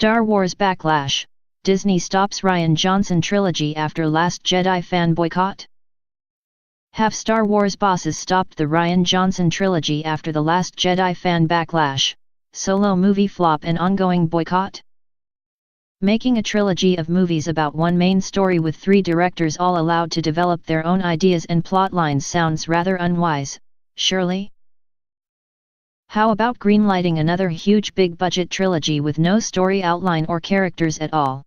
Star Wars Backlash, Disney stops Rian Johnson trilogy after Last Jedi fan boycott? Have Star Wars bosses stopped the Rian Johnson trilogy after the Last Jedi fan backlash, solo movie flop and ongoing boycott? Making a trilogy of movies about one main story with 3 directors all allowed to develop their own ideas and plotlines sounds rather unwise, surely? How about greenlighting another huge big-budget trilogy with no story outline or characters at all?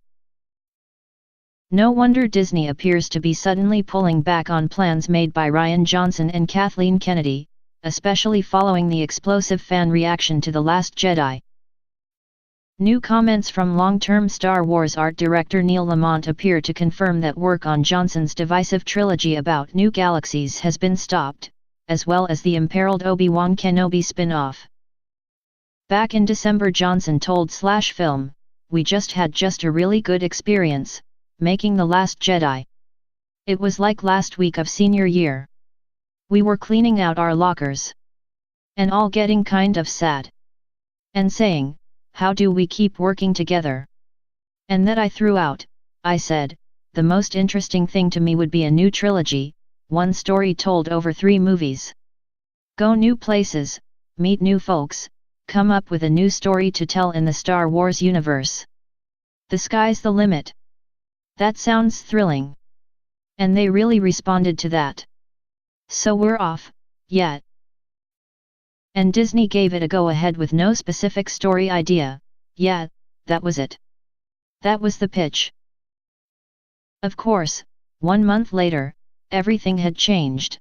No wonder Disney appears to be suddenly pulling back on plans made by Rian Johnson and Kathleen Kennedy, especially following the explosive fan reaction to The Last Jedi. New comments from long-term Star Wars art director Neil Lamont appear to confirm that work on Johnson's divisive trilogy about new galaxies has been stopped, as well as the imperilled Obi-Wan Kenobi spin-off. Back in December, Johnson told Film, "We had a really good experience, making The Last Jedi. It was like last week of senior year. We were cleaning out our lockers. And all getting kind of sad. And saying, how do we keep working together? And that I threw out, I said, the most interesting thing to me would be a new trilogy, one story told over 3 movies. Go new places, meet new folks, come up with a new story to tell in the Star Wars universe. The sky's the limit. That sounds thrilling." And they really responded to that. So we're off, yet. And Disney gave it a go-ahead with no specific story idea, yeah, that was it. That was the pitch. Of course, 1 month later, everything had changed.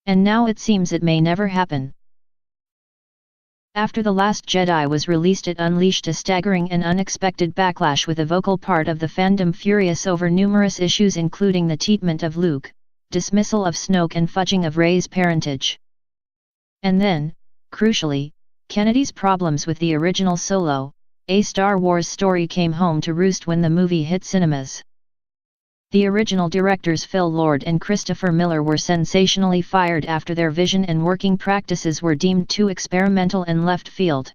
And now it seems it may never happen. After The Last Jedi was released, it unleashed a staggering and unexpected backlash with a vocal part of the fandom furious over numerous issues including the teatment of Luke, dismissal of Snoke and fudging of Rey's parentage. And then, crucially, Kennedy's problems with the original Solo, a Star Wars story came home to roost when the movie hit cinemas. The original directors Phil Lord and Christopher Miller were sensationally fired after their vision and working practices were deemed too experimental and left field.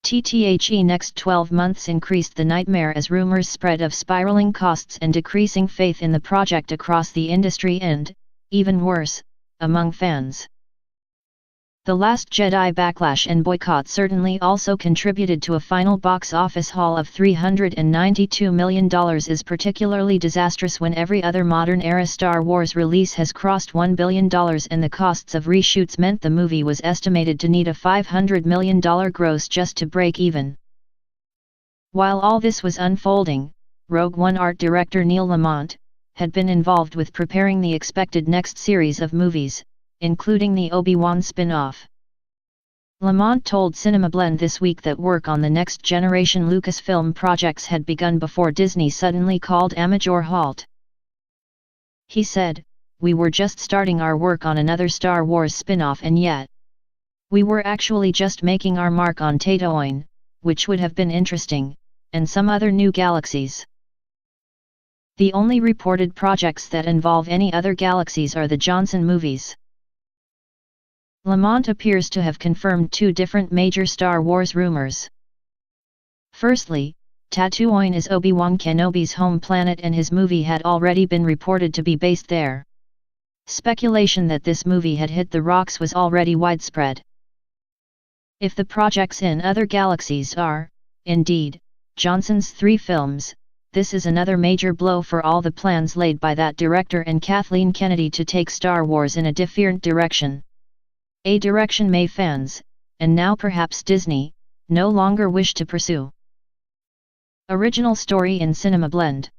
The next 12 months increased the nightmare as rumors spread of spiraling costs and decreasing faith in the project across the industry and, even worse, among fans. The Last Jedi backlash and boycott certainly also contributed to a final box office haul of $392 million is particularly disastrous when every other modern-era Star Wars release has crossed $1 billion and the costs of reshoots meant the movie was estimated to need a $500 million gross just to break even. While all this was unfolding, Rogue One art director Neil Lamont had been involved with preparing the expected next series of movies, including the Obi-Wan spin-off. Lamont told cinemas.The this week that work on the next-generation Lucasfilm projects had begun before Disney suddenly called a major halt. He said, "We were just starting our work on another Star Wars spin-off and yet. We were actually just making our mark on Tatooine, which would have been interesting, and some other new galaxies. The only reported projects that involve any other galaxies are the Johnson movies." Lamont appears to have confirmed 2 different major Star Wars rumors. Firstly, Tatooine is Obi-Wan Kenobi's home planet and his movie had already been reported to be based there. Speculation that this movie had hit the rocks was already widespread. If the projects in other galaxies are, indeed, Johnson's 3 films, this is another major blow for all the plans laid by that director and Kathleen Kennedy to take Star Wars in a different direction. A direction may fans, and now perhaps Disney, no longer wish to pursue. Original story in cinemas.The